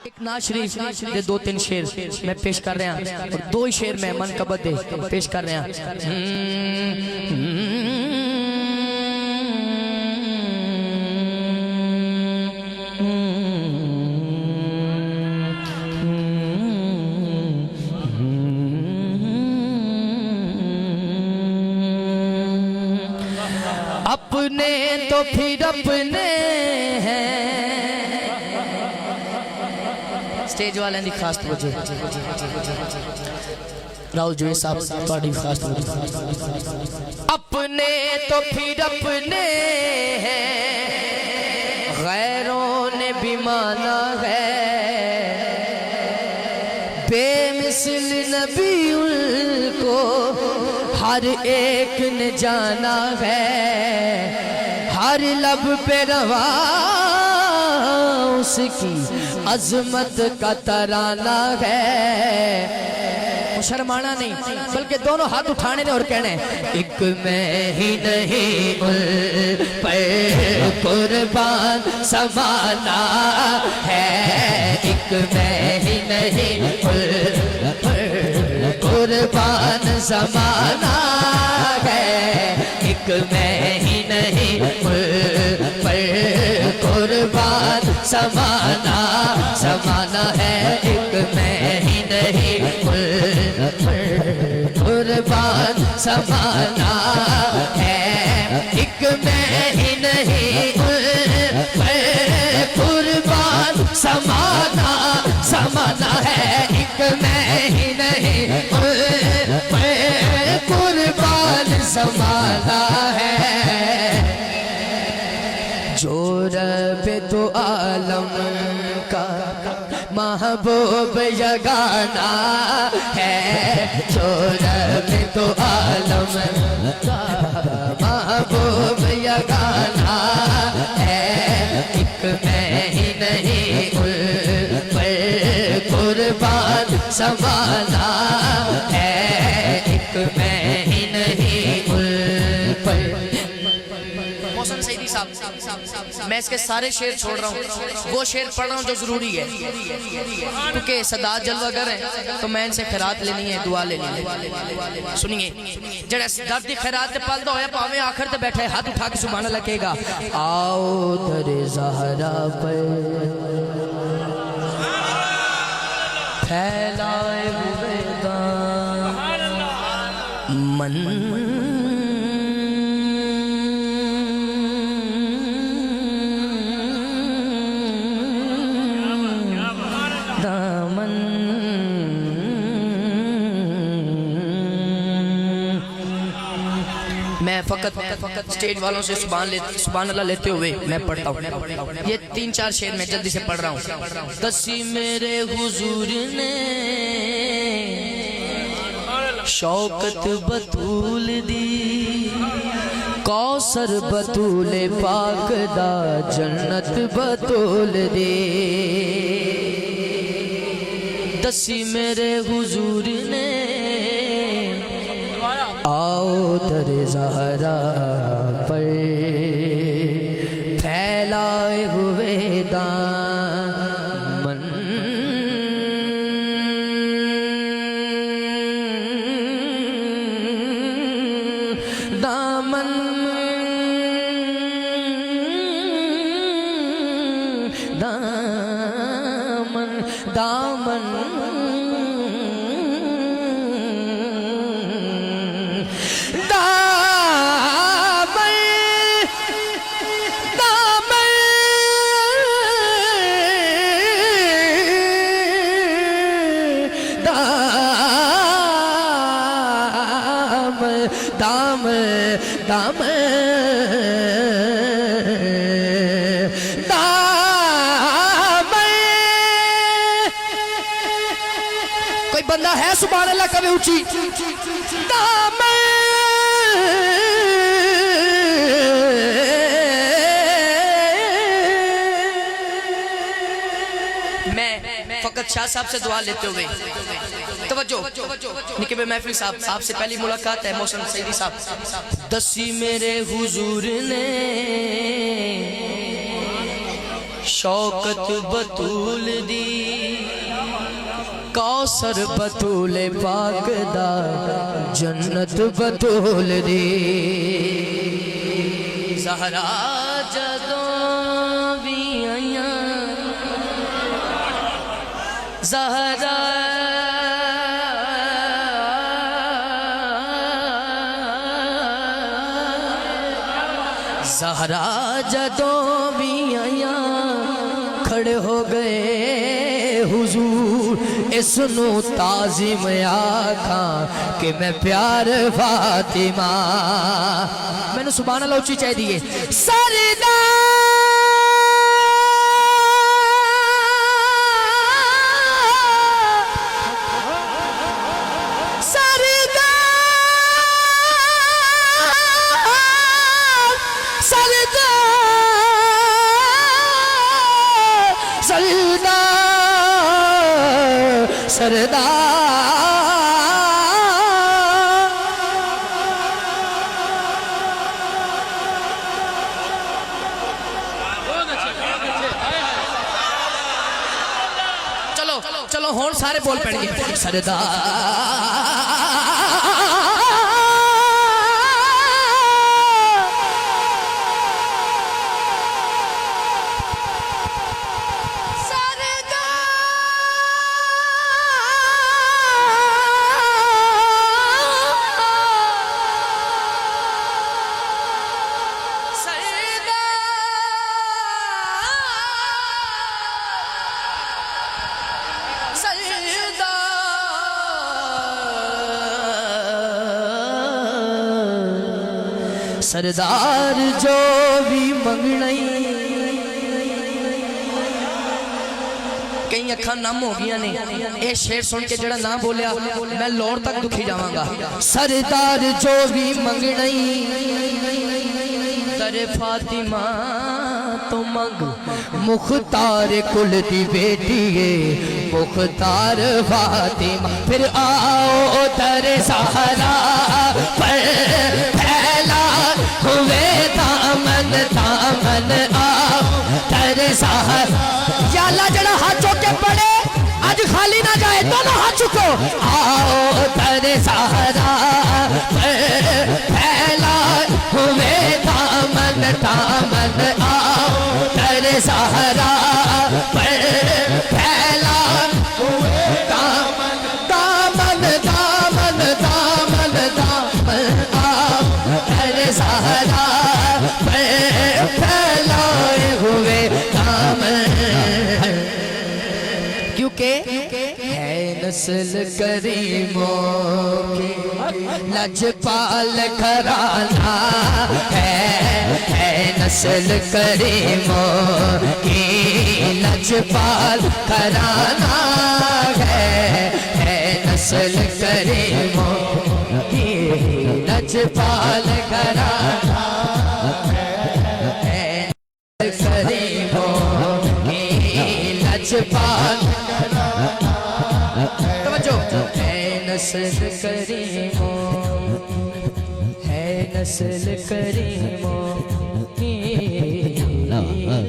ایک نعت شریف دے 2-3 شعر میں پیش کر رہا ہوں اور 2 شعر میں منقبت دے پیش کر رہا ہوں. اپنے تو پھر اپنے ہیں. سٹیج والے دی خاص توجہ راؤل جوئی صاحب بڑی خاص توجہ. اپنے تو پھر اپنے ہیں غیروں نے بھی مانا ہے. بے مثل نبی ان کو ہر ایک نے جانا ہے. ہر لب پہ روا اس کی عظمت کا ترانہ ہے. شرمانا نہیں بلکہ دونوں ہاتھ اٹھانے دے اور کہنے ایک میں ہی نہیں ان پر قربان زمانہ ہے. ایک میں ہی نہیں ان پر قربان زمانہ ہے. ایک میں ہی نہیں ان پر قربان زمانہ ہے. ایک میں ہی نہیں قربان زمانہ ہے. ایک میں ہی نہیں قربان زمانہ ہے. ایک میں ہی نہیں قربان زمانہ ہے. جو رب تو عالم کا محبوب یگانہ ہے. جو رب تو عالم کا محبوب یگانہ ہے. ایک میں ہی نہیں پر قربان زمانہ ہے. ایک میں ہی نہیں پر. محسن سیدی صاحب میں اس کے سارے شعر چھوڑ رہا ہوں. وہ شعر پڑھ رہا ہوں جو ضروری ہے کیونکہ صدات جلوہ گر ہیں تو میں ان سے خیرات لینی ہے, دعا لینی ہے. سنیے جڑے درد دی خیرات تے پل دا ہویا پاویں آخر تے بیٹھے ہاتھ اٹھا کے سبحان اللہ کہے گا. آؤ در زہرا پر پھیلائے ہوئے دامن میں فقط سٹیج والوں سے سبحان اللہ لیتے ہوئے میں پڑھتا ہوں. یہ 3-4 شعر میں جلدی سے پڑھ رہا ہوں. دسی میرے حضور نے شوکت بطول دی. کوثر بطول پاک دا جنت بطول دی. دسی میرے حضور نے آؤ در زہرا پر پھیلائے ہوئے دامن. دامن دامن دامن دام دام دام. کوئی بندہ ہے سبحان اللہ کبھی اونچی. دام میں فقط شاہ صاحب سے دعا لیتے ہوئے توجہ نکے بے محفل صاحب آپ سے پہلی ملاقات ہے محسن سیدی صاحب. دسی میرے حضور نے شوکت بطول دی. کوثر بطول پاک دا جنت بطول دی زہرا جدوں بھی آئیاں زہرا زہرا جدوں بھی آئیاں کھڑے ہو گئے حضور اس نو تعظیم آکھاں کہ میں پیار فاطمہ میں نے سبحان اللہ اچھی چاہے دیئے سردار چلو ہون سارے بول پڑیں گے سردار سردار جو بھی منگنائی کئی اکھاں نام ہو گیا نہیں اے شیر سن کے جڑا نام بولیا میں لوڑ تک دکھی جاواں گا سردار جو بھی منگنائی در فاطمہ تو منگ مختار کل دی بیٹی ہے مختار فاطمہ پھر آؤ در سہرا پر پھیلا ہوئے دامن دامن آؤ در سہرا یا اللہ جڑا ہاتھ چوکے پڑے آج خالی نہ جائے دونوں ہاتھ چکو آؤ در سہرا پر پھیلا ہوئے دامن دامن آؤ در سہرا پر پھیلا ہوئے دامن دامن دامن دامن دامن آؤ در سہرا پر پھیلائے ہوئے دامن کیونکہ ہے نسل کریموں کی لجپال گھرانہ ہے نسل کریموں کی لجپال گھرانہ ہے نسل کریموں کی لجپال گھرانہ ہے نسل کریموں کی لجپال توجہ ہے نسل کریموں ہے نسل کریموں کی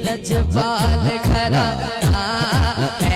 لجپال گھرانہ